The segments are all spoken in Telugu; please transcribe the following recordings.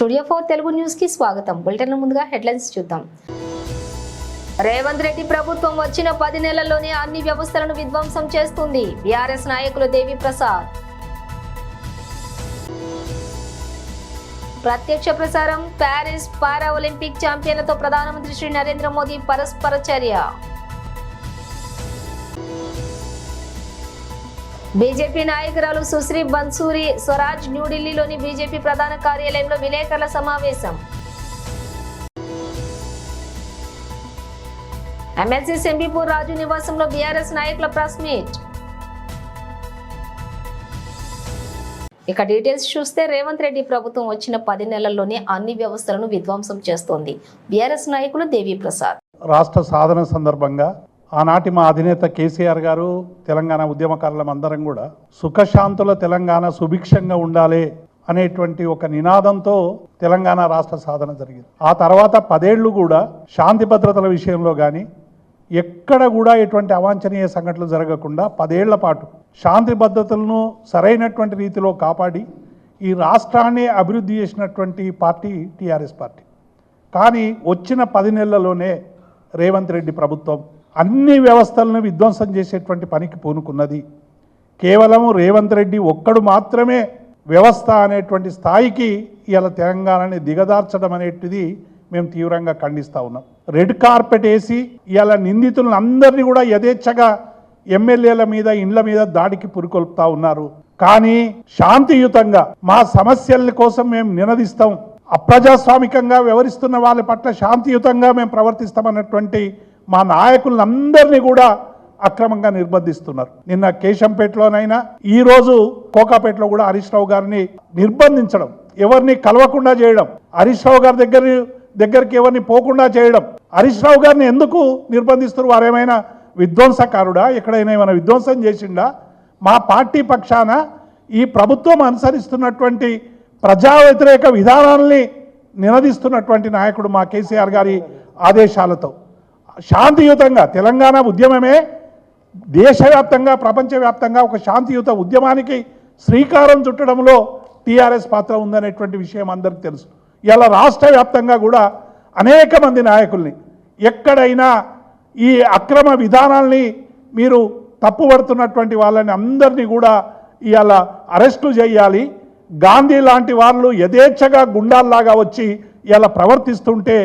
స్టూడియో 4 తెలుగు న్యూస్ కి స్వాగతం. బులెటిన్ ముందుగా హెడ్లైన్స్ చూద్దాం. రేవంత్ రెడ్డి ప్రభుత్వం వచ్చిన 10 నెలల్లోనే అన్ని వ్యవస్థలను విధ్వంసం చేస్తుంది. బీఆర్ఎస్ నాయకులు దేవి ప్రసాద్. ప్రత్యక్ష ప్రసారం ప్యారిస్ పారా ఒలింపిక్ ఛాంపియన్లతో ప్రధానమంత్రి శ్రీ నరేంద్ర మోదీ పరస్పర చర్య. బీజేపీ నాయకురాలు సుశ్రీ బన్సూరి స్వరాజ్ న్యూఢిల్లీలోని బీజేపీ ప్రధాన కార్యాలయంలో విలేకరుల సమావేశం. ఎమ్మెల్సీ సెంబీపూర్ రాజు నివాసంలో బీఆర్ఎస్ నాయకుల ప్రెస్ మీట్. ఇక డీటెయిల్స్ చూస్తే రేవంత్ రెడ్డి ప్రభుత్వం వచ్చిన 10 నెలల్లోనే అన్ని వ్యవస్థలను విధ్వంసం చేస్తోంది. బీఆర్ఎస్ నాయకులు దేవి ప్రసాద్. రాష్ట్ర సాధన సందర్భంగా ఆనాటి మా అధినేత కేసీఆర్ గారు తెలంగాణ ఉద్యమకారులం అందరం కూడా సుఖశాంతుల తెలంగాణ సుభిక్షంగా ఉండాలి అనేటువంటి ఒక నినాదంతో తెలంగాణ రాష్ట్ర సాధన జరిగింది. ఆ తర్వాత 10 ఏళ్ళు కూడా శాంతి భద్రతల విషయంలో కానీ ఎక్కడ కూడా ఎటువంటి అవాంఛనీయ సంఘటనలు జరగకుండా 10 ఏళ్ల పాటు శాంతి భద్రతలను సరైనటువంటి రీతిలో కాపాడి ఈ రాష్ట్రాన్ని అభివృద్ధి చేసినటువంటి పార్టీ టీఆర్ఎస్ పార్టీ. కానీ వచ్చిన 10 నెలల్లోనే రేవంత్ రెడ్డి ప్రభుత్వం అన్ని వ్యవస్థలను విధ్వంసం చేసేటువంటి పనికి పూనుకున్నది. కేవలం రేవంత్ రెడ్డి ఒక్కడు మాత్రమే వ్యవస్థ అనేటువంటి స్థాయికి ఇలా తెలంగాణని దిగదార్చడం అనేటిది మేము తీవ్రంగా ఖండిస్తూ ఉన్నాం. రెడ్ కార్పెట్ వేసి ఇలా నిందితులను అందరినీ కూడా యథేచ్ఛగా ఎమ్మెల్యేల మీద ఇండ్ల మీద దాడికి పురికొల్పుతా ఉన్నారు. కానీ శాంతియుతంగా మా సమస్యల కోసం మేము నినదిస్తాం, అప్రజాస్వామికంగా వ్యవహరిస్తున్న వాళ్ళ పట్ల శాంతియుతంగా మేము ప్రవర్తిస్తామన్నటువంటి మా నాయకులందరినీ కూడా అక్రమంగా నిర్బంధిస్తున్నారు. నిన్న కేశంపేటలోనైనా ఈరోజు కోకాపేటలో కూడా హరీష్ రావు గారిని నిర్బంధించడం, ఎవరిని కలవకుండా చేయడం, హరీష్ రావు గారి దగ్గరికి ఎవరిని పోకుండా చేయడం. హరీష్ రావు గారిని ఎందుకు నిర్బంధిస్తున్నారు? వారేమైనా విధ్వంసకారుడా? ఎక్కడైనా ఏమైనా విధ్వంసం చేసిండా? మా పార్టీ పక్షాన ఈ ప్రభుత్వం అనుసరిస్తున్నటువంటి ప్రజా వ్యతిరేక విధానాలని నినదిస్తున్నటువంటి నాయకుడు మా కేసీఆర్ గారి ఆదేశాలతో శాంతియుతంగా తెలంగాణ ఉద్యమమే దేశవ్యాప్తంగా ప్రపంచవ్యాప్తంగా ఒక శాంతియుత ఉద్యమానికి శ్రీకారం చుట్టడంలో టీఆర్ఎస్ పాత్ర ఉందనేటువంటి విషయం అందరికీ తెలుసు. ఇలా రాష్ట్ర వ్యాప్తంగా కూడా అనేక మంది నాయకుల్ని ఎక్కడైనా ఈ అక్రమ విధానాల్ని మీరు తప్పుపడుతున్నటువంటి వాళ్ళని అందరినీ కూడా ఇవాళ అరెస్టు చేయాలి. గాంధీ లాంటి వాళ్ళు యథేచ్ఛగా గుండాల్లాగా వచ్చి ఇలా ప్రవర్తిస్తుంటే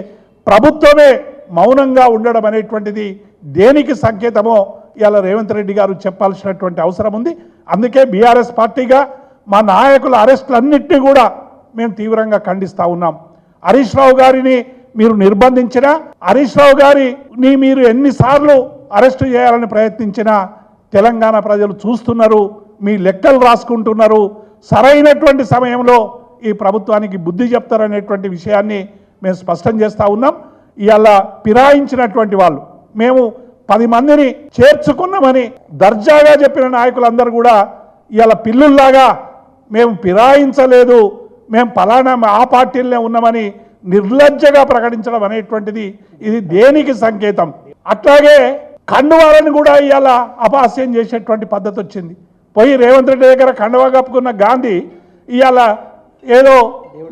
ప్రభుత్వమే మౌనంగా ఉండడం అనేటువంటిది దేనికి సంకేతమో ఇలా రేవంత్ రెడ్డి గారు చెప్పాల్సినటువంటి అవసరం ఉంది. అందుకే బీఆర్ఎస్ పార్టీగా మా నాయకుల అరెస్టులన్నింటినీ కూడా మేము తీవ్రంగా ఖండిస్తూ ఉన్నాం. హరీష్ రావు గారిని మీరు నిర్బంధించినా, హరీష్ రావు గారిని మీరు ఎన్నిసార్లు అరెస్టు చేయాలని ప్రయత్నించినా తెలంగాణ ప్రజలు చూస్తున్నారు, మీ లెక్కలు రాసుకుంటున్నారు. సరైనటువంటి సమయంలో ఈ ప్రభుత్వానికి బుద్ధి చెప్తారనేటువంటి విషయాన్ని మేము స్పష్టం చేస్తూ ఉన్నాం. ఇవాళ ఫిరాయించినటువంటి వాళ్ళు మేము 10 మందిని చేర్చుకున్నామని దర్జాగా చెప్పిన నాయకులందరూ కూడా ఇవాళ పిల్లుల్లాగా మేము ఫిరాయించలేదు, మేము పలానా ఆ పార్టీలనే ఉన్నామని నిర్లజ్జగా ప్రకటించడం అనేటువంటిది ఇది దేనికి సంకేతం? అట్లాగే కండువాలను కూడా ఇవాళ అపహాస్యం చేసేటువంటి పద్ధతి వచ్చింది. పోయి రేవంత్ రెడ్డి దగ్గర కండువా కప్పుకున్న గాంధీ ఇవాళ ఏదో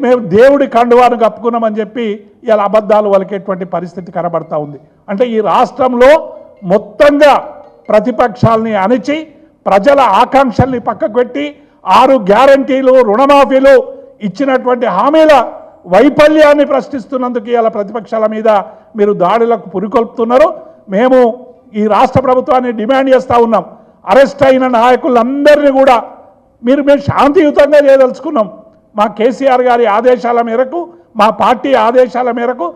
మేము దేవుడి కండువాను కప్పుకున్నామని చెప్పి ఇలా అబద్ధాలు వలికేటువంటి పరిస్థితి కనబడతా ఉంది. అంటే ఈ రాష్ట్రంలో మొత్తంగా ప్రతిపక్షాలని అణిచి ప్రజల ఆకాంక్షల్ని పక్కకు పెట్టి 6 గ్యారంటీలు, రుణమాఫీలు ఇచ్చినటువంటి హామీల వైఫల్యాన్ని ప్రశ్నిస్తున్నందుకు ఇలా ప్రతిపక్షాల మీద మీరు దాడులకు పురికొల్పుతున్నారు. మేము ఈ రాష్ట్ర ప్రభుత్వాన్ని డిమాండ్ చేస్తూ ఉన్నాం, అరెస్ట్ అయిన నాయకులందరినీ కూడా మేము శాంతియుతంగా చేయదలుచుకున్నాం. మా కేసీఆర్ గారి ఆదేశాల మేరకు, మా పార్టీ ఆదేశాల మేరకు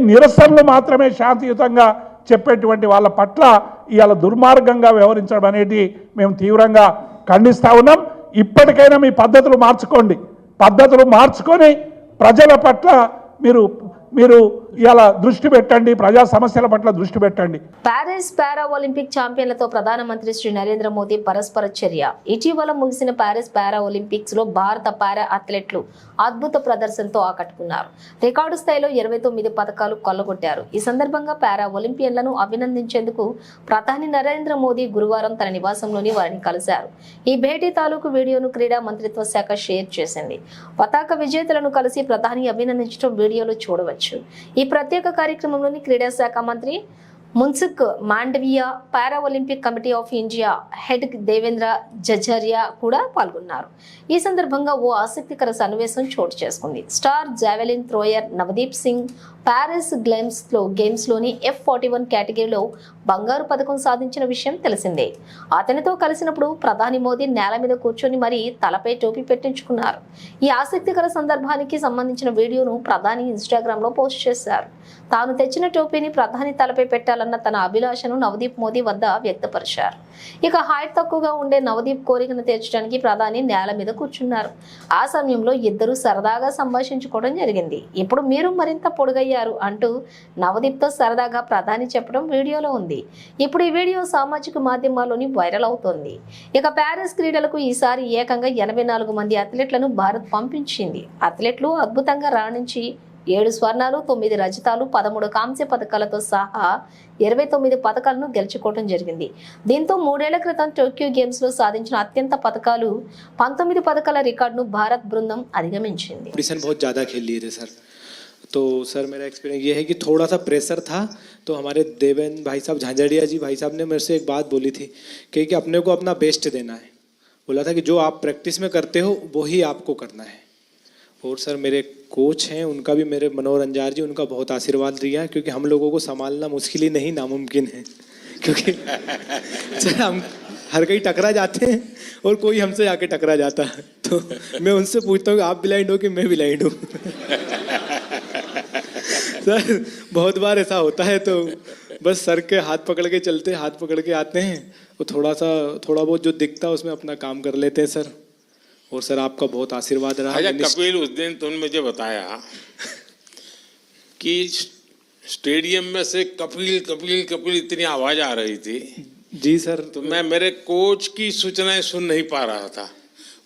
నిరసనలు మాత్రమే శాంతియుతంగా చెప్పేటువంటి వాళ్ళ పట్ల ఇవాళ దుర్మార్గంగా వ్యవహరించడం అనేది మేము తీవ్రంగా ఖండిస్తూ ఉన్నాం. ఇప్పటికైనా మీ పద్ధతులు మార్చుకోండి. పద్ధతులు మార్చుకొని ప్రజల పట్ల మీరు ఇలా దృష్టి పెట్టండి, ప్రజా సమస్యల పట్ల దృష్టి పెట్టండి. ప్యారిస్ పారా ఒలింపిక్ ఛాంపియన్లతో ప్రధానమంత్రి శ్రీ నరేంద్ర మోదీ పరస్పర చర్య. ఇటీవల ముగిసిన ప్యారిస్ పారా ఒలింపిక్స్ లో భారత పారా అథ్లెట్లు అద్భుత ప్రదర్శనతో ఆకట్టుకున్నారు. రికార్డు స్థాయిలో 29 పథకాలు కొల్లగొట్టారు. ఈ సందర్భంగా పారా ఒలింపియన్లను అభినందించేందుకు ప్రధాని నరేంద్ర మోదీ గురువారం తన నివాసంలోని వారిని కలిశారు. ఈ భేటీ తాలూకు వీడియోను క్రీడా మంత్రిత్వ శాఖ షేర్ చేసింది. పతాక విజేతలను కలిసి ప్రధాని అభినందించడం వీడియోలో చూడవచ్చు. ఈ ప్రత్యేక కార్యక్రమంలోని క్రీడా శాఖ మంత్రి Mansukh Mandaviya, para Olympic committee of India head Devendra Jhajharia కూడా పాల్గొన్నారు. ఈ సందర్భంగా ఓ ఆసక్తికర సన్నివేశం చోటు చేసుకుంది. Star javelin thrower Navdeep Singh Paris గేమ్స్లోని F41 కేటగిరీలో బంగారు పథకం సాధించిన విషయం తెలిసిందే. అతనితో కలిసినప్పుడు ప్రధాని మోదీ నేల మీద కూర్చొని మరీ తలపై టోపీ పెట్టించుకున్నారు. ఈ ఆసక్తికర సందర్భానికి సంబంధించిన వీడియోను ప్రధాని ఇన్స్టాగ్రామ్ లో పోస్ట్ చేశారు. తాను తెచ్చిన టోపీని ప్రధాని తలపై పెట్టాలన్న తన అభిలాషను నవదీప్ మోదీ వద్ద వ్యక్తపరిచారు. ఇక హైట్ తక్కువగా ఉండే నవదీప్ కోరికను తీర్చడానికి ప్రధాని నేల మీద కూర్చున్నారు. ఆ సమయంలో ఇద్దరు సరదాగా సంభాషించుకోవడం జరిగింది. ఇప్పుడు మీరు మరింత పొడుగయ్యారు అంటూ నవదీప్ తో సరదాగా ప్రధాని చెప్పడం వీడియోలో ఉంది. ఇప్పుడు ఈ వీడియో సామాజిక మాధ్యమాల్లోని వైరల్ అవుతోంది. ఇక ప్యారిస్ క్రీడలకు ఈసారి ఏకంగా 84 మంది అథ్లెట్లను భారత్ పంపించింది. అథ్లెట్లు అద్భుతంగా రాణించి 7 స్వర్ణాలు, 9 రజతాలు, 13 కాంస్య పథకాలతో సహా 29 పథకాలను గెలుచుకోవడం జరిగింది. దీంతో 3 ఏళ్ల క్రితం టోక్యో గేమ్స్ లో సాధించిన అత్యంత పథకాలు 19 పథకాల రికార్డును భారత్ బృందం అధిగమించింది. बहुत ज़्यादा खेल लिए थे सर, तो सर मेरा एक्सपीरियंस ये है कि थोड़ा सा प्रेशर था. तो हमारे देवेंद्र भाई साहब झांझड़िया जी भाई साहब ने मेरे से एक बात बोली थी कि अपने को अपना बेस्ट देना है. बोला था कि जो आप प्रैक्टिस में करते हो वो ही आपको करना है. और सर मेरे कोच हैं, उनका भी, मेरे मनोहर अंजार जी, उनका बहुत आशीर्वाद दिया है, क्योंकि हम लोगों को संभालना मुश्किल ही नहीं नामुमकिन है. क्योंकि सर हम हर कहीं टकरा जाते हैं और कोई हमसे आके टकरा जाता है. तो मैं उनसे पूछता हूँ कि आप ब्लाइंड हो कि मैं ब्लाइंड हूँ. सर बहुत बार ऐसा होता है, तो बस सर के हाथ पकड़ के चलते, हाथ पकड़ के आते हैं, वो थोड़ा बहुत जो दिखता है उसमें अपना काम कर लेते हैं सर. और सर आपका बहुत आशीर्वाद रहा. अच्छा कपिल, उस दिन तुमने मुझे बताया कि स्टेडियम में से कपिल कपिल कपिल इतनी आवाज आ रही थी. जी सर. तो मैं मेरे कोच की सूचनाएं सुन नहीं पा रहा था.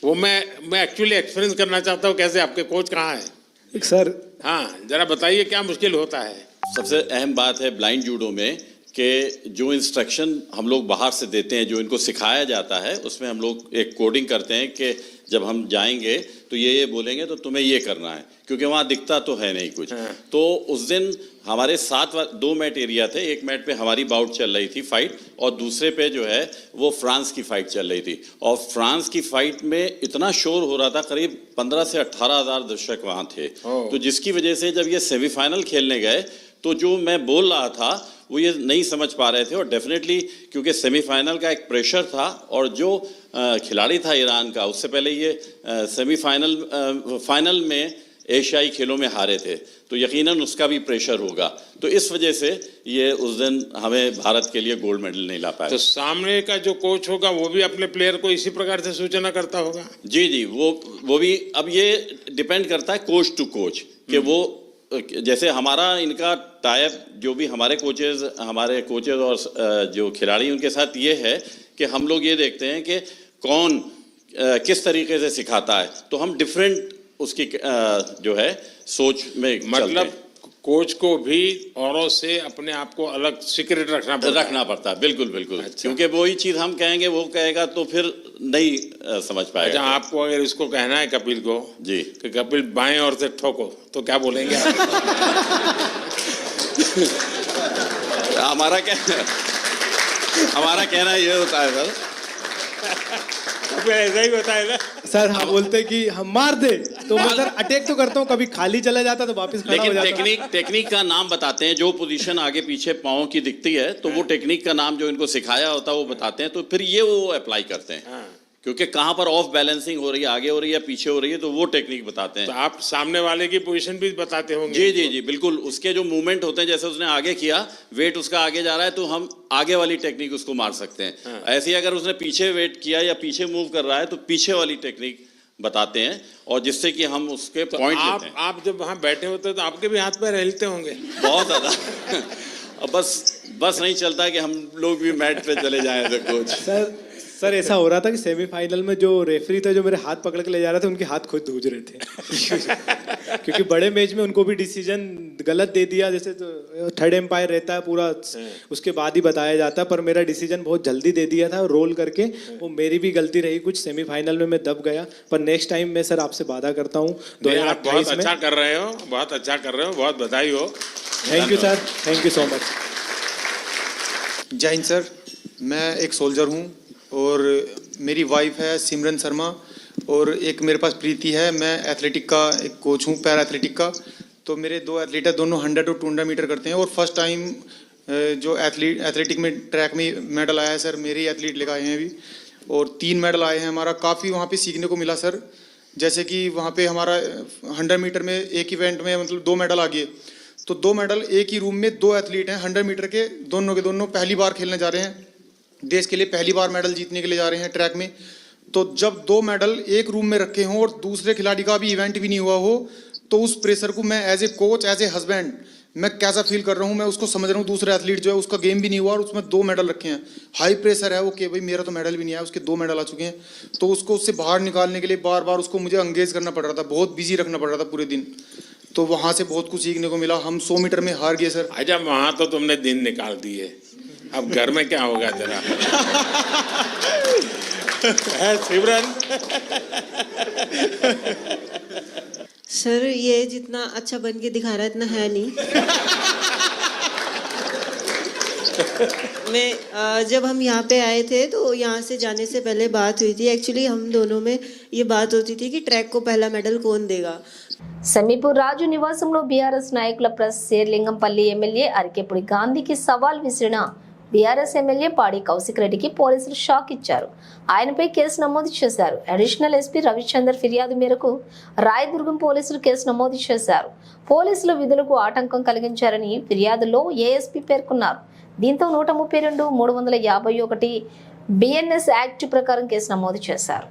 वो मैं एक्चुअली एक्सपीरियंस करना चाहता हूँ. कैसे, आपके कोच कहाँ है सर? हाँ जरा बताइए क्या मुश्किल होता है. सबसे अहम बात है ब्लाइंड जूडो में कि जो इंस्ट्रक्शन हम लोग बाहर से देते हैं, जो इनको सिखाया जाता है, उसमें हम लोग एक कोडिंग करते हैं कि जब हम जाएंगे तो ये बोलेंगे तो तुम्हें ये करना है, क्योंकि वहाँ दिखता तो है नहीं कुछ. तो उस दिन हमारे 2 मैट एरिया थे. एक मैट पे हमारी बाउट चल रही थी फाइट, और दूसरे पे जो है वो फ्रांस की फाइट चल रही थी. और फ्रांस की फाइट में इतना शोर हो रहा था, करीब 15 से 18 हज़ार दर्शक वहाँ थे. तो जिसकी वजह से जब ये सेमीफाइनल खेलने गए तो जो मैं बोल रहा था वो ये नहीं समझ पा रहे थे. और डेफिनेटली क्योंकि सेमीफाइनल का एक प्रेशर था, और जो खिलाड़ी था ईरान का, उससे पहले ये फाइनल में एशियाई खेलों में हारे थे, तो यकीनन उसका भी प्रेशर होगा. तो इस वजह से ये उस दिन हमें भारत के लिए गोल्ड मेडल नहीं ला पाया. तो सामने का जो कोच होगा वो भी अपने प्लेयर को इसी प्रकार से सूचना करता होगा. जी जी, वो भी. अब ये डिपेंड करता है कोच टू कोच कि वो, जैसे हमारा इनका टाइप, जो भी हमारे कोचेज और जो खिलाड़ी उनके साथ ये है कि हम लोग ये देखते हैं कि कौन किस तरीके से सिखाता है. तो हम डिफरेंट उसकी जो है सोच में मतलब कोच को भी औरों से अपने आप को अलग सीक्रेट रखना पड़ता है. बिल्कुल बिल्कुल. अच्छा. क्योंकि वही चीज़ हम कहेंगे वो कहेगा तो फिर नहीं समझ पाएगा. अच्छा, आपको अगर इसको कहना है कपिल को जी कि कपिल बाएं ओर से ठोको, तो क्या बोलेंगे आप? हमारा कहना ये होता है सर. ऐसा ही होता है ना सर. हम बोलते कि हम मार दे, तो मैं सर अटैक तो करता हूँ, कभी खाली चला जाता तो वापस खड़ा हो लेकिन जाता. टेक्निक का नाम बताते हैं. जो पोजीशन आगे पीछे पाँव की दिखती है, तो वो टेक्निक का नाम जो इनको सिखाया होता है वो बताते हैं. तो फिर ये वो अप्लाई करते हैं. क्योंकि कहाँ पर ऑफ बैलेंसिंग हो रही है, आगे हो रही है, पीछे हो रही है, तो वो टेक्निक बताते हैं. तो आप सामने वाले की पोजीशन भी बताते होंगे. जी जी जी बिल्कुल. उसके जो मूवमेंट होते हैं, जैसे उसने आगे किया, वेट उसका आगे जा रहा है, तो हम आगे वाली टेक्निक उसको मार सकते हैं. ऐसे ही अगर उसने पीछे वेट किया या पीछे मूव कर रहा है, तो पीछे वाली टेक्निक बताते हैं और जिससे कि हम उसके पॉइंट लेते हैं। आप जब वहाँ बैठे होते हैं तो आपके भी हाथ पैर हिलते होंगे बहुत ज्यादा। अब बस नहीं चलता कि हम लोग भी मैट पे चले जाएं तो कोच। सर ऐसा हो रहा था कि सेमीफाइनल में जो रेफरी थे जो मेरे हाथ पकड़ के ले जा रहे थे उनके हाथ खुद धूज रहे थे क्योंकि बड़े मैच में उनको भी डिसीजन गलत दे दिया, जैसे तो थर्ड एम्पायर रहता है पूरा, उसके बाद ही बताया जाता है, पर मेरा डिसीजन बहुत जल्दी दे दिया था रोल करके। वो मेरी भी गलती रही कुछ, सेमीफाइनल में मैं दब गया, पर नेक्स्ट टाइम मैं सर आपसे वादा करता हूँ आप बहुत अच्छा कर रहे हो, बहुत अच्छा कर रहे हो, बहुत बधाई हो। Thank you sir, thank you so much. जय हिंद सर, मैं एक सोल्जर हूँ और मेरी वाइफ है सिमरन शर्मा और एक मेरे पास प्रीति है। मैं एथलेटिक का एक कोच हूँ, पैरा एथलेटिक का। तो मेरे 2 एथलीट है, दोनों 100 और 200 मीटर करते हैं और फर्स्ट टाइम जो एथलेटिक में ट्रैक में मेडल आया है सर, मेरे ही एथलीट लेकर आए हैं अभी, और 3 मेडल आए हैं। हमारा काफ़ी वहाँ पे सीखने को मिला सर, जैसे कि वहाँ पे हमारा 100 मीटर में एक इवेंट में मतलब 2 मेडल आ गए, तो 2 मेडल एक ही रूम में 2 एथलीट हैं 100 मीटर के दोनों पहली बार खेलने जा रहे हैं, देश के लिए पहली बार मेडल जीतने के लिए जा रहे हैं ट्रैक में। तो जब 2 मेडल एक रूम में रखे हों और दूसरे खिलाड़ी का भी इवेंट भी नहीं हुआ हो, तो उस प्रेशर को मैं as a coach, as a husband मैं कैसा फील कर रहा हूँ, मैं उसको समझ रहा हूँ। दूसरे एथलीट जो है उसका गेम भी नहीं हुआ और उसमें 2 मेडल रखे हैं, हाई प्रेशर है वो कि भाई मेरा तो मेडल भी नहीं आया, उसके 2 मेडल आ चुके हैं। तो उसको उससे बाहर निकालने के लिए बार बार उसको मुझे एंगेज करना पड़ रहा था, बहुत बिजी रखना पड़ रहा था पूरे दिन। तो वहाँ से बहुत कुछ सीखने को मिला। हम 100 मीटर में हार गए सर। अच्छा, वहाँ तो तुमने दिन निकाल दिए, अब घर में क्या होगा जरा। सिमरन सर ये जितना अच्छा बन के दिखा रहा है इतना है नहीं। मैं जब हम यहाँ पे आए थे तो यहाँ से जाने से पहले बात हुई थी, एक्चुअली हम दोनों में ये बात होती थी कि ट्रैक को पहला मेडल कौन देगा। సమీపూర్ రాజు నివాసంలో బీఆర్ఎస్ నాయకుల ప్రెస్ శేర్లింగంపల్లి ఎమ్మెల్యే అరికెపుడి గాంధీకి సవాల్ విసిరిన బీఆర్ఎస్ ఎమ్మెల్యే పాడి కౌశిక్ రెడ్డికి పోలీసులు షాక్ ఇచ్చారు. ఆయనపై కేసు నమోదు చేశారు. అడిషనల్ ఎస్పీ రవిచందర్ ఫిర్యాదు మేరకు రాయదుర్గం పోలీసులు కేసు నమోదు చేశారు. పోలీసులు విధులకు ఆటంకం కలిగించారని ఫిర్యాదులో ఏఎస్పీ పేర్కొన్నారు. దీంతో 132, 351 బిఎన్ఎస్ యాక్ట్ ప్రకారం కేసు నమోదు చేశారు.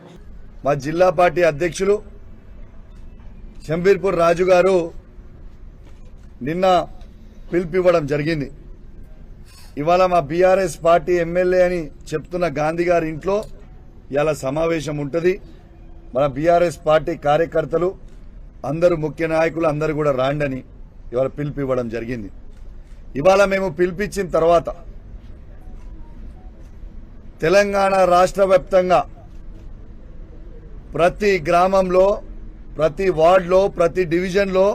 మా జిల్లా పార్టీ అధ్యక్షులు శంబీర్పూర్ రాజు గారు నిన్న పిలుపివ్వడం జరిగింది. ఇవాళ మా బీఆర్ఎస్ పార్టీ ఎమ్మెల్యే అని చెప్తున్న గాంధీ గారి ఇంట్లో ఇలా సమావేశం ఉంటుంది. మన బీఆర్ఎస్ పార్టీ కార్యకర్తలు అందరూ, ముఖ్య నాయకులు అందరూ కూడా రాండని ఇవాళ పిలుపివ్వడం జరిగింది. ఇవాళ మేము పిలిపించిన తర్వాత తెలంగాణ రాష్ట్ర వ్యాప్తంగా ప్రతి గ్రామంలో, ప్రతి వార్డులో, ప్రతి డివిజన్లో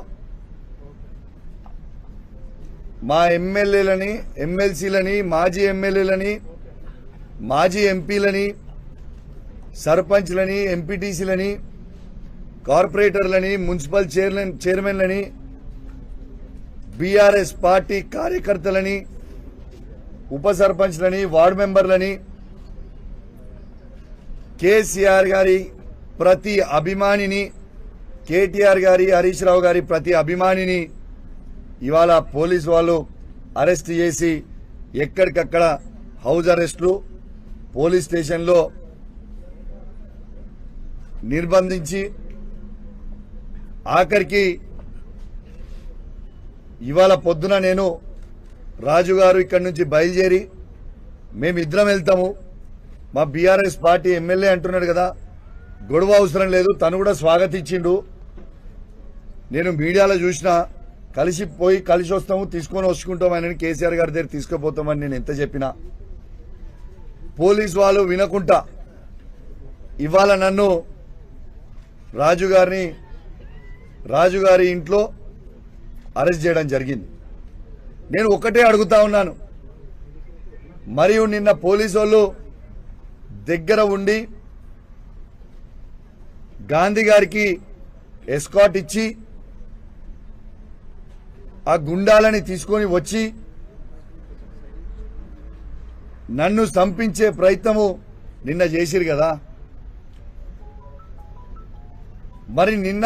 మా ఎమ్మెల్యేలని, ఎమ్మెల్సీలని, మాజీ ఎమ్మెల్యేలని, మాజీ ఎంపీలని, సర్పంచ్లని, ఎంపీటీసీలని, కార్పొరేటర్లని, మున్సిపల్ చైర్మన్లని, బీఆర్ఎస్ పార్టీ కార్యకర్తలని, ఉప సర్పంచ్లని, వార్డు మెంబర్లని, కేసీఆర్ గారి ప్రతి అభిమానిని, కేటీఆర్ గారి, హరీష్ రావు గారి ప్రతి అభిమానిని ఇవాళ పోలీసు వాళ్ళు అరెస్ట్ చేసి ఎక్కడికక్కడ హౌస్ అరెస్టులు, పోలీస్ స్టేషన్లో నిర్బంధించి ఆఖరికి ఇవాళ పొద్దున నేను రాజుగారు ఇక్కడి నుంచి బయలుదేరి మేమిద్దరం వెళ్తాము. మా బీఆర్ఎస్ పార్టీ ఎమ్మెల్యే అంటున్నాడు కదా, గొడవ అవసరం లేదు, తను కూడా స్వాగతించిండు. నేను మీడియాలో చూసిన, కలిసి వస్తాము, తీసుకొని వచ్చుకుంటాం ఆయనని, కేసీఆర్ గారి దగ్గర తీసుకుపోతామని నేను ఎంత చెప్పినా పోలీసు వాళ్ళు వినకుండా ఇవాళ నన్ను రాజుగారి ఇంట్లో అరెస్ట్ చేయడం జరిగింది. నేను ఒక్కటే అడుగుతా ఉన్నాను, మరియు నిన్న పోలీసు వాళ్ళు దగ్గర ఉండి గాంధీ గారికి ఎస్కాట్ ఇచ్చి ఆ గుండాలని తీసుకొని వచ్చి నన్ను చంపించే ప్రయత్నము నిన్న చేసిరు కదా, మరి నిన్న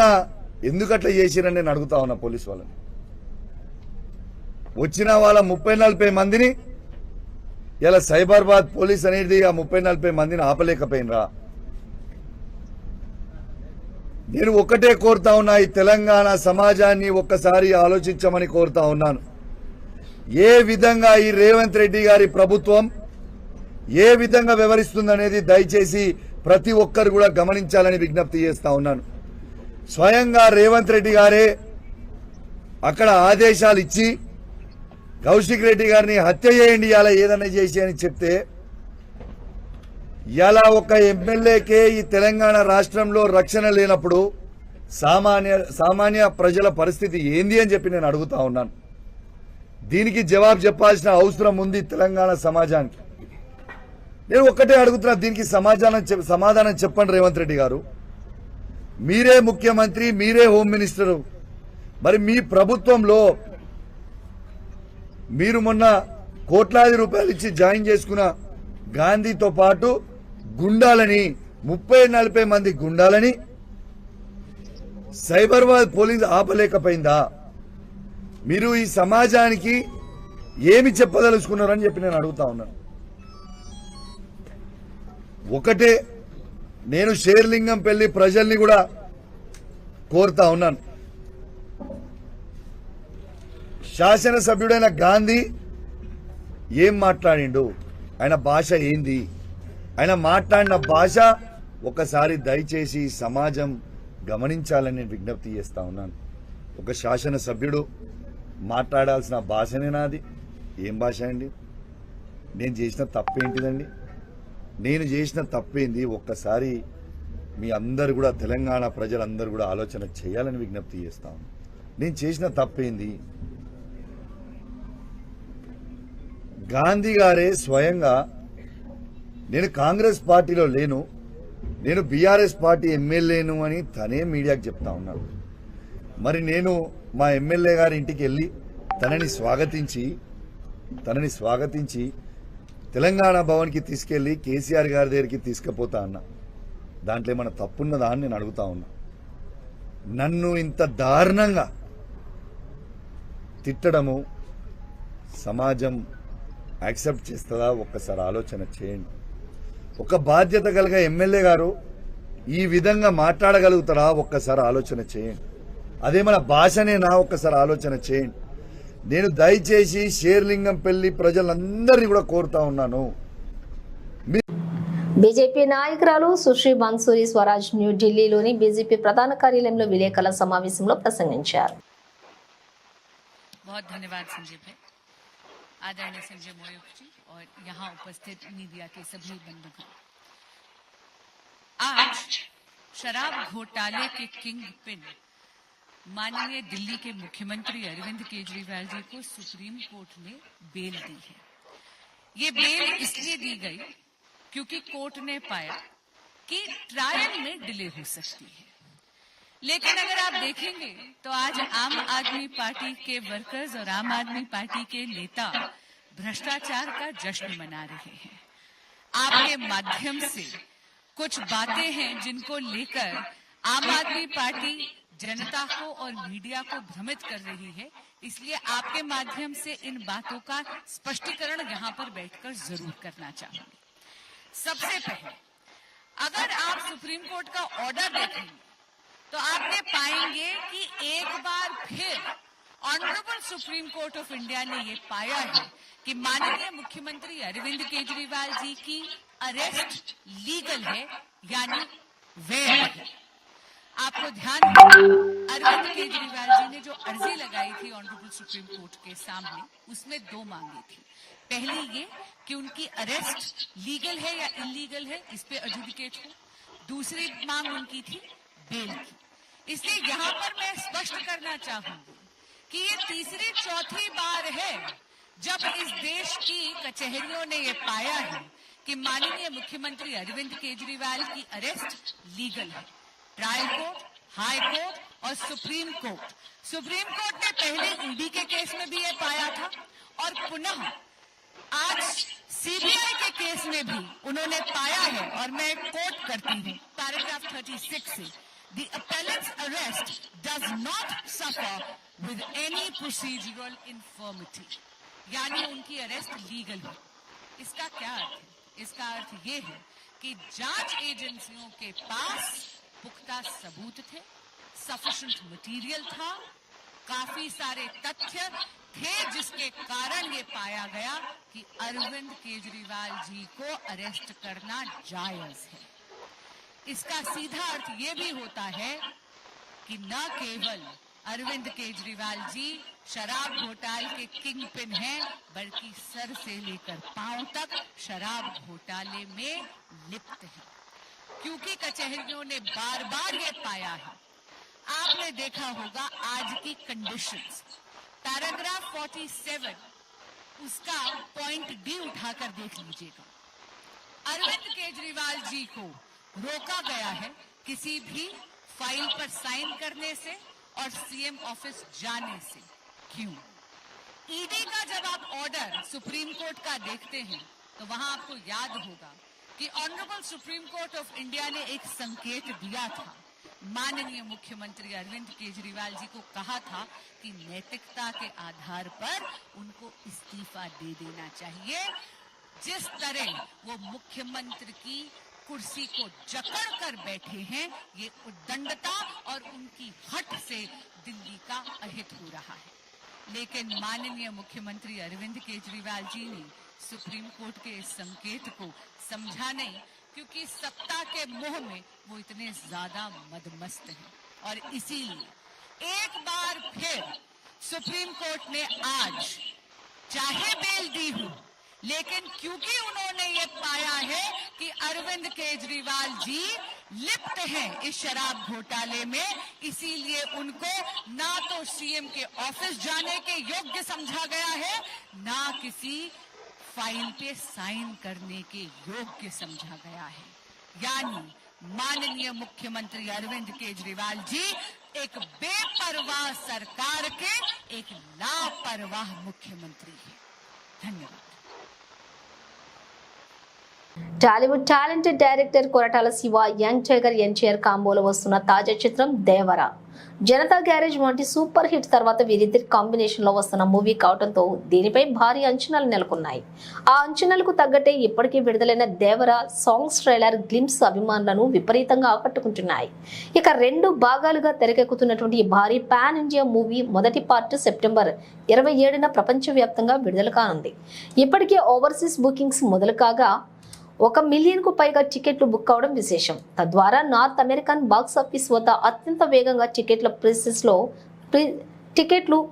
ఎందుకట్లా చేసిరని నేను అడుగుతా ఉన్నా పోలీసు వాళ్ళని. వచ్చిన వాళ్ళ 30-40 మందిని ఇలా సైబరాబాద్ పోలీస్ అనేది ఆ 30-40 మందిని ఆపలేకపోయినరా? నేను ఒకటే కోరుతా ఉన్నా, ఈ తెలంగాణ సమాజాన్ని ఒక్కసారి ఆలోచించమని కోరుతా ఉన్నాను. ఏ విధంగా ఈ రేవంత్ రెడ్డి గారి ప్రభుత్వం ఏ విధంగా వ్యవహరిస్తుందనేది దయచేసి ప్రతి ఒక్కరు కూడా గమనించాలని విజ్ఞప్తి చేస్తా ఉన్నాను. స్వయంగా రేవంత్ రెడ్డి గారే అక్కడ ఆదేశాలు ఇచ్చి కౌశిక్ రెడ్డి గారిని హత్య చేయండి, ఇలా ఏదైనా చేసి అని చెప్తే ఇలా ఒక ఎమ్మెల్యేకే ఈ తెలంగాణ రాష్ట్రంలో రక్షణ లేనప్పుడు సామాన్య ప్రజల పరిస్థితి ఏంది అని చెప్పి నేను అడుగుతా ఉన్నాను. దీనికి జవాబు చెప్పాల్సిన అవసరం ఉంది తెలంగాణ సమాజానికి. నేను ఒక్కటే అడుగుతున్నా, దీనికి సమాధానం చెప్పండి రేవంత్ రెడ్డి గారు. మీరే ముఖ్యమంత్రి, మీరే హోమ్ మినిస్టరు. మరి మీ ప్రభుత్వంలో మీరు మొన్న కోట్లాది రూపాయలు ఇచ్చి జాయిన్ చేసుకున్న గాంధీతో పాటు గుండాలని 30-40 మంది గుండాలని సైబరాబాద్ పోలీసు ఆపలేకపోయిందా? మీరు ఈ సమాజానికి ఏమి చెప్పదలుచుకున్నారని చెప్పి నేను అడుగుతా ఉన్నాను. ఒకటే నేను షేర్లింగంపల్లి ప్రజల్ని కూడా కోరుతా ఉన్నాను. శాసనసభ్యుడైన గాంధీ ఏం మాట్లాడిండు, ఆయన భాష ఏంది, ఆయన మాట్లాడిన భాష ఒకసారి దయచేసి సమాజం గమనించాలని నేను విజ్ఞప్తి చేస్తా ఉన్నాను. ఒక శాసనసభ్యుడు మాట్లాడాల్సిన భాషనే నాది. ఏం భాష అండి? నేను చేసిన తప్పేంటిదండి? నేను చేసిన తప్పేంది? ఒక్కసారి మీ అందరు కూడా తెలంగాణ ప్రజలందరూ కూడా ఆలోచన చేయాలని విజ్ఞప్తి చేస్తా ఉన్నాను. నేను చేసిన తప్పేంది? గాంధీ గారే స్వయంగా నేను కాంగ్రెస్ పార్టీలో లేను, నేను బీఆర్ఎస్ పార్టీ ఎమ్మెల్యేను అని తనే మీడియాకు చెప్తా ఉన్నాడు. మరి నేను మా ఎమ్మెల్యే గారి ఇంటికి వెళ్ళి తనని స్వాగతించి తెలంగాణ భవన్కి తీసుకెళ్లి కేసీఆర్ గారి దగ్గరికి తీసుకుపోతా అన్నా. దాంట్లో ఏమైనా తప్పున్నదా అని నేను అడుగుతా ఉన్నా. నన్ను ఇంత దారుణంగా తిట్టడము సమాజం యాక్సెప్ట్ చేస్తుందా? ఒక్కసారి ఆలోచన చేయండి. ఒక బాధ్యత కలిగిన ఎమ్మెల్యే గారు ఈ విధంగా మాట్లాడగలుగుతారా? ఒక్కసారి ఆలోచన చేయండి. అదే మన భాషనేనా? ఒక్కసారి ఆలోచన చేయండి. నేను దయచేసి షేర్లింగంపల్లి ప్రజలందరినీ కూడా కోరుతా ఉన్నాను. బీజేపీ నాయకురాలు సుశ్రీ మన్సూరి స్వరాజ్ న్యూఢిల్లీలోని బీజేపీ ప్రధాన కార్యాలయంలో విలేకరుల సమావేశంలో ప్రసంగించారు. बहुत धन्यवाद संजय भाई, आदरणीय संजय मोयूख जी और यहाँ उपस्थित मीडिया के सभी बंधुगण। आज शराब घोटाले के किंग पिन माननीय दिल्ली के मुख्यमंत्री अरविंद केजरीवाल जी को सुप्रीम कोर्ट ने बेल दी है। ये बेल इसलिए दी गई क्योंकि कोर्ट ने पाया कि ट्रायल में डिले हो सकती है। लेकिन अगर आप देखेंगे तो आज आम आदमी पार्टी के वर्कर्स और आम आदमी पार्टी के नेता भ्रष्टाचार का जश्न मना रहे हैं। आपके माध्यम से कुछ बातें हैं जिनको लेकर आम आदमी पार्टी जनता को और मीडिया को भ्रमित कर रही है, इसलिए आपके माध्यम से इन बातों का स्पष्टीकरण यहाँ पर बैठकर जरूर करना चाहूंगी। सबसे पहले अगर आप सुप्रीम कोर्ट का ऑर्डर देखेंगे तो आपने पाएंगे कि एक बार फिर honourable supreme court of India ने ये पाया है कि माननीय मुख्यमंत्री अरविंद केजरीवाल जी की अरेस्ट लीगल है, यानी वैध है। आपको ध्यान है अरविंद केजरीवाल जी ने जो अर्जी लगाई थी ऑनरेबल सुप्रीम कोर्ट के सामने, उसमें 2 मांगे थी। पहली ये कि उनकी अरेस्ट लीगल है या इलीगल है, इस पे एडजुडिकेट हो। दूसरी मांग उनकी थी बेल की। इसलिए यहाँ पर मैं स्पष्ट करना चाहूंगी कि ये तीसरी चौथी बार है जब इस देश की कचहरियों ने ये पाया है कि माननीय मुख्यमंत्री अरविंद केजरीवाल की अरेस्ट लीगल है। ट्रायल कोर्ट, हाई कोर्ट और सुप्रीम कोर्ट ने पहले ईडी के केस में भी ये पाया था और पुनः आज सीबीआई के केस में भी उन्होंने पाया है। और मैं कोट करती हूँ पैराग्राफ 36 से, The appellant's arrest does not suffer with any procedural infirmity, यानी उनकी अरेस्ट लीगल है। इसका क्या अर्थ है? इसका अर्थ ये है कि जांच एजेंसियों के पास पुख्ता सबूत थे, सफिशिएंट मटेरियल था, काफी सारे तथ्य थे जिसके कारण ये पाया गया कि अरविंद केजरीवाल जी को अरेस्ट करना जायज है। इसका सीधा अर्थ ये भी होता है कि न केवल अरविंद केजरीवाल जी शराब घोटाले के किंग पिन हैं, बल्कि सर से लेकर पांव तक शराब घोटाले में लिप्त हैं, क्योंकि कचहरियों ने बार बार ये पाया है। आपने देखा होगा आज की कंडीशंस, पैराग्राफ 47 उसका पॉइंट डी उठाकर देख लीजिएगा। अरविंद केजरीवाल जी को रोका गया है किसी भी फाइल पर साइन करने से और सीएम ऑफिस जाने से। क्यों? ईडी का जब आप ऑर्डर सुप्रीम कोर्ट का देखते हैं तो वहां आपको याद होगा कि honourable supreme court of India ने एक संकेत दिया था, माननीय मुख्यमंत्री अरविंद केजरीवाल जी को कहा था कि नैतिकता के आधार पर उनको इस्तीफा दे देना चाहिए। जिस तरह वो मुख्यमंत्री की कुर्सी को जकड़ कर बैठे हैं, ये उद्दंडता और उनकी हट से दिल्ली का अहित हो रहा है। लेकिन माननीय मुख्यमंत्री अरविंद केजरीवाल जी ने सुप्रीम कोर्ट के इस संकेत को समझा नहीं, क्योंकि सत्ता के मोह में वो इतने ज्यादा मदमस्त हैं। और इसीलिए एक बार फिर सुप्रीम कोर्ट ने आज चाहे बेल दी हो, लेकिन क्योंकि उन्होंने ये पाया है कि अरविंद केजरीवाल जी लिप्त हैं इस शराब घोटाले में, इसीलिए उनको ना तो सीएम के ऑफिस जाने के योग्य समझा गया है, ना किसी फाइल पे साइन करने के योग्य समझा गया है। यानी माननीय मुख्यमंत्री अरविंद केजरीवाल जी एक बेपरवाह सरकार के एक लापरवाह मुख्यमंत्री हैं। धन्यवाद। Tollywood talented director Koratala Siva, young tiger NTR కాంబోలో వస్తున్న తాజా చిత్రం దేవర. జనతా గ్యారేజ్ వంటి సూపర్ హిట్ తర్వాత వీరిద్దరి కాంబినేషన్ లో వస్తున్న మూవీ కావడంతో దీనిపై భారీ అంచనాలు నెలకొన్నాయి. ఆ అంచనాలకు తగ్గట్టే ఇప్పటికీ విడుదలైన దేవర సాంగ్స్ ట్రైలర్ గ్లింప్స్ అభిమానులను విపరీతంగా ఆకట్టుకుంటున్నాయి. ఇక 2 భాగాలుగా తెరకెక్కుతున్నటువంటి ఈ భారీ పాన్ ఇండియా మూవీ మొదటి పార్ట్ సెప్టెంబర్ 27న ప్రపంచవ్యాప్తంగా విడుదల కానుంది. ఇప్పటికే ఓవర్సీస్ బుకింగ్స్ మొదలు కాగా 1 మిలియన్కు పైగా టికెట్లు బుక్ కావడం విశేషం. తద్వారా నార్త్ అమెరికన్ బాక్స్ ఆఫీస్ వద్ద అత్యంత వేగంగా టికెట్లు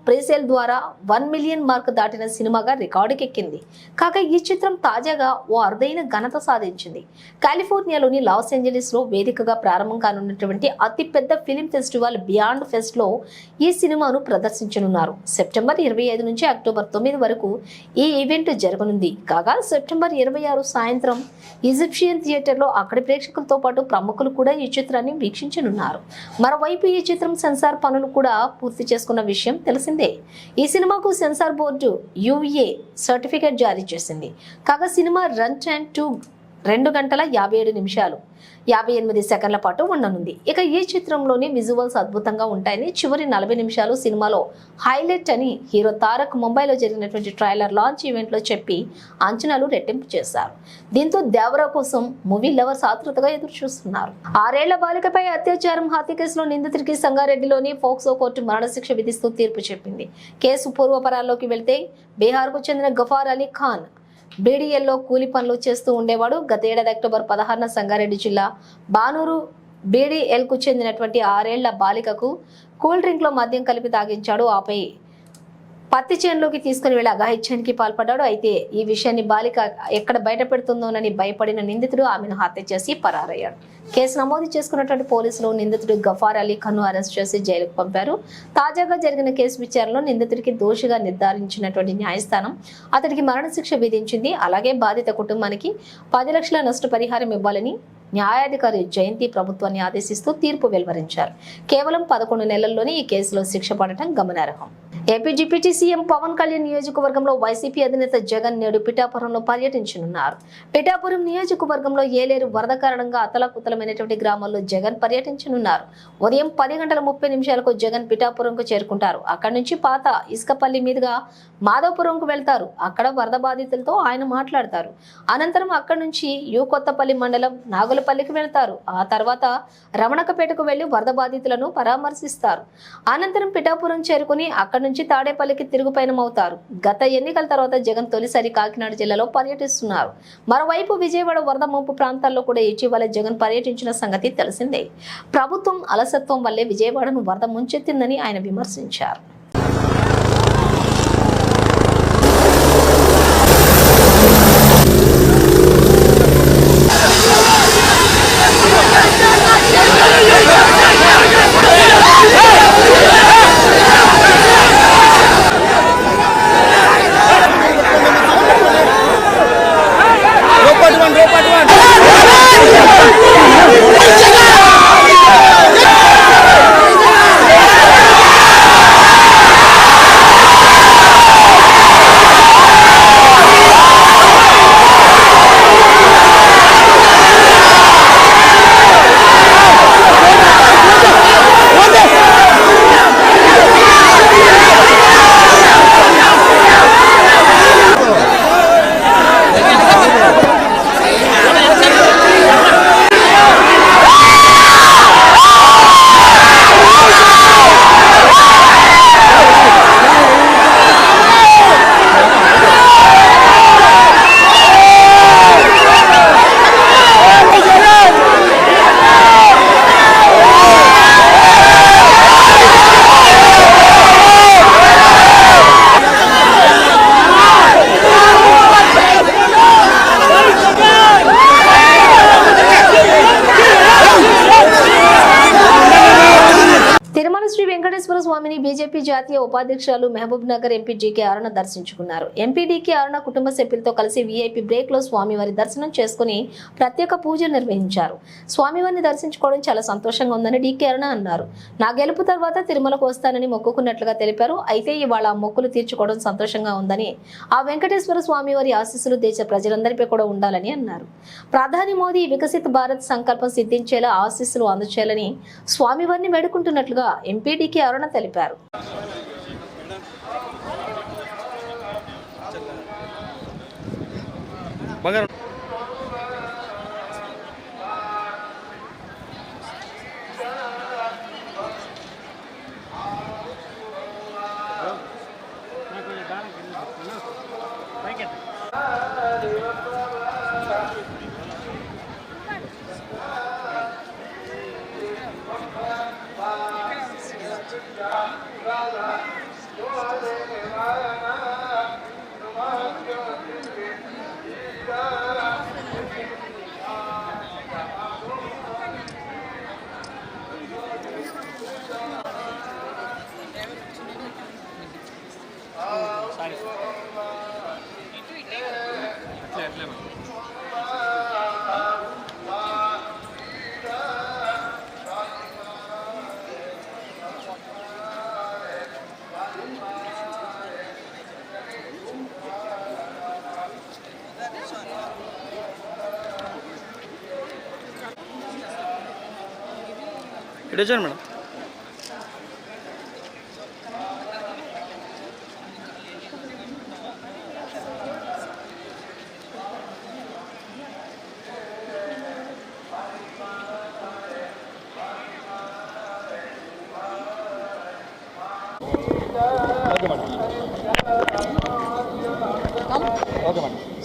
ప్రీసేల్ ద్వారా 1 మిలియన్ మార్క్ దాటిన సినిమాగా రికార్డుకెక్కింది. కాగా ఈ చిత్రం తాజాగా ఓ అరుదైన ఘనత సాధించింది. కాలిఫోర్నియాలోని లాస్ ఏంజలీస్ లో వేదికగా ప్రారంభం కానున్నటువంటి అతిపెద్ద ఫిలిం ఫెస్టివల్ బియాండ్ ఫెస్ట్ లో ఈ సినిమాను ప్రదర్శించనున్నారు. సెప్టెంబర్ 25 నుంచి అక్టోబర్ 9 వరకు ఈ ఈవెంట్ జరగనుంది. కాగా సెప్టెంబర్ 26 సాయంత్రం ఈజిప్షియన్ థియేటర్ లో అక్కడి ప్రేక్షకులతో పాటు ప్రముఖులు కూడా ఈ చిత్రాన్ని వీక్షించనున్నారు. మరోవైపు ఈ చిత్రం సెన్సార్ పనులు కూడా పూర్తి చేసుకున్న విషయం తెలిసిందే. ఈ సినిమాకు సెన్సార్ బోర్డు యుఏ సర్టిఫికేట్ జారీ చేసింది. కాగా సినిమా రన్ టైం 2 గంటల 57 నిమిషాలు 58 సెకండ్ల పాటు ఉండనుంది. ఇక ఈ చిత్రంలోని విజువల్స్ అద్భుతంగా ఉంటాయని, చివరి 40 నిమిషాలు సినిమాలో హైలైట్ అని హీరో తారక్ ముంబైలో జరిగినటువంటి ట్రైలర్ లాంచ్ ఈవెంట్ లో చెప్పి అంచనాలు రెట్టింపు చేశారు. దీంతో దేవరా కోసం మూవీ లవర్స్ ఆతృతగా ఎదురు చూస్తున్నారు. 6 ఏళ్ల బాలికపై అత్యాచారం హత్య కేసులో నిందితుడికి సంగారెడ్డిలోని ఫోక్సో కోర్టు మరణశిక్ష విధిస్తూ తీర్పు చెప్పింది. కేసు పూర్వపరాల్లోకి వెళ్తే బీహార్కు చెందిన గఫార్ అలీ ఖాన్ బీడీఎల్లో కూలి పనులు చేస్తూ ఉండేవాడు. గత ఏడాది అక్టోబర్ 16న సంగారెడ్డి జిల్లా బానూరు బీడీఎల్కు చెందినటువంటి 6 ఏళ్ల బాలికకు కూల్ డ్రింక్ లో మద్యం కలిపి తాగించాడు. ఆపై పత్తి చేనులోకి తీసుకుని వెళ్లి అఘాయిత్యానికి పాల్పడ్డాడు. అయితే ఈ విషయాన్ని బాలిక ఎక్కడ బయట పెడుతుందోనని భయపడిన నిందితుడు ఆమెను హత్య చేసి పరారయ్యాడు. కేసు నమోదు చేసుకున్నటువంటి పోలీసులు నిందితుడు గఫార్ అలీ ఖాన్ అరెస్ట్ చేసి జైలుకు పంపారు. తాజాగా జరిగిన కేసు విచారణలో నిందితుడికి దోషిగా నిర్ధారించినటువంటి న్యాయస్థానం అతడికి మరణశిక్ష విధించింది. అలాగే బాధిత కుటుంబానికి 10 లక్షల నష్టపరిహారం ఇవ్వాలని న్యాయాధికారి జయంతి ప్రభుత్వాన్ని ఆదేశిస్తూ తీర్పు వెలువరించారు. కేవలం 11 నెలల్లోనే ఈ కేసులో శిక్ష పడటం గమనార్హం. AP deputy CM Pawan Kalyan నియోజకవర్గంలో వైసీపీ అధినేత జగన్ నేడు పిఠాపురంలో పర్యటించనున్నారు. పిఠాపురం నియోజకవర్గంలో ఏలేరు వరద కారణంగా అతలాకుతలమైనటువంటి గ్రామాల్లో జగన్ పర్యటించనున్నారు. ఉదయం 10:30 జగన్ పిఠాపురంకు చేరుకుంటారు. అక్కడి నుంచి పాత ఇసుకపల్లి మీదుగా మాధవపురంకు వెళ్తారు. అక్కడ వరద బాధితులతో ఆయన మాట్లాడతారు. అనంతరం అక్కడి నుంచి కొత్తపల్లి మండలం నాగులపల్లికి వెళ్తారు. ఆ తర్వాత రమణకపేటకు వెళ్లి వరద బాధితులను పరామర్శిస్తారు. అనంతరం పిఠాపురం చేరుకుని అక్కడి నుంచి తాడేపల్లికి తిరుగు పయనమవుతారు. గత ఎన్నికల తర్వాత జగన్ తొలిసారి కాకినాడ జిల్లాలో పర్యటిస్తున్నారు. మరోవైపు విజయవాడ వరద ముంపు ప్రాంతాల్లో కూడా ఇటీవల జగన్ పర్యటించిన సంగతి తెలిసిందే. ప్రభుత్వం అలసత్వం వల్లే విజయవాడను వరద ముంచెత్తిందని ఆయన విమర్శించారు. స్వామిని బీజేపీ జాతీయ ఉపాధ్యక్షులు మహబూబ్ నగర్ ఎంపీ జీకే అరుణ దర్శించుకున్నారు. ఎంపీ డీకే అరుణ కుటుంబ సభ్యులతో కలిసి వీఐపీ బ్రేక్ లో స్వామివారి దర్శనం చేసుకుని ప్రత్యేక పూజలు నిర్వహించారు. స్వామివారిని దర్శించుకోవడం చాలా సంతోషంగా ఉందని డీకే అరుణ అన్నారు. నా గెలుపు తర్వాత తిరుమలకు వస్తానని మొక్కుకున్నట్లుగా తెలిపారు. అయితే ఇవాళ మొక్కులు తీర్చుకోవడం సంతోషంగా ఉందని, ఆ వెంకటేశ్వర స్వామివారి ఆశీస్సులు దేశ ప్రజలందరిపై కూడా ఉండాలని అన్నారు. ప్రధాని మోదీ వికసిత్ భారత్ సంకల్పం సిద్ధించేలా ఆశీస్సులు అందచేయాలని స్వామివారిని వేడుకుంటున్నట్లుగా ఎంపీ డీకే అరుణ తెలిపారు. మేడం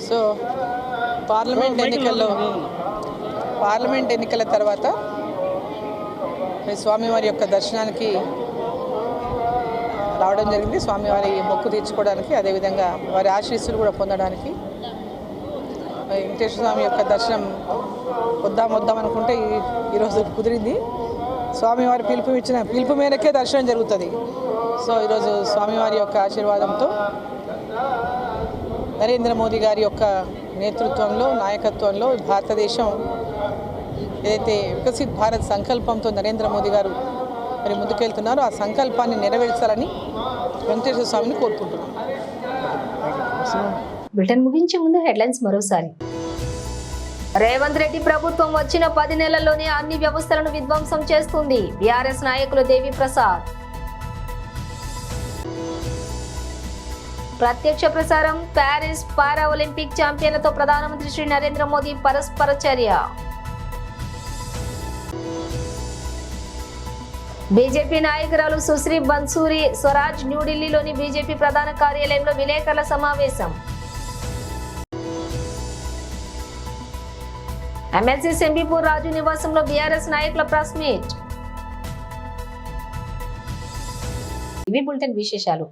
సో పార్లమెంట్ ఎన్నికల తర్వాత స్వామివారి యొక్క దర్శనానికి రావడం జరిగింది. స్వామివారి మొక్కు తీర్చుకోవడానికి, అదేవిధంగా వారి ఆశీస్సులు కూడా పొందడానికి. వెంకటేశ్వర స్వామి యొక్క దర్శనం వద్దాం అనుకుంటే ఈరోజు కుదిరింది. స్వామివారి పిలుపు మేరకే దర్శనం జరుగుతుంది. సో ఈరోజు స్వామివారి యొక్క ఆశీర్వాదంతో నరేంద్ర మోదీ గారి యొక్క నేతృత్వంలో, నాయకత్వంలో భారతదేశం ఏదైతే వికసిత్ భారత్ సంకల్పంతో నరేంద్ర మోదీ గారు మరి ముందుకెళ్తున్నారో ఆ సంకల్పాన్ని నెరవేర్చాలని వెంకటేశ్వర స్వామిని కోరుకుంటున్నాను. బ్రిటన్ ముగించే ముందు హెడ్లైన్స్ మరోసారి. రేవంత్ రెడ్డి ప్రభుత్వం వచ్చిన 10 నెలల్లోనే అన్ని వ్యవస్థలను విధ్వంసం చేస్తుంది. బీఆర్ఎస్ నాయకులు దేవి ప్రసాద్. ప్రత్యక్ష ప్రసారం ప్యారిస్ పారా ఒలింపిక్ ఛాంపియన్లతో ప్రధానమంత్రి శ్రీ నరేంద్ర మోదీ పరస్పర చర్య. బీజేపీ నాయకురాలు సుశ్రీ బన్సూరి స్వరాజ్ న్యూఢిల్లీలోని బీజేపీ ప్రధాన కార్యాలయంలో విలేకరుల సమావేశం. ఎమ్మెల్సీ సెంబీపూర్ రాజు నివాసంలో బీఆర్ఎస్ నాయకుల ప్రెస్ మీట్. ఇవి బులెటిన్ విశేషాలు.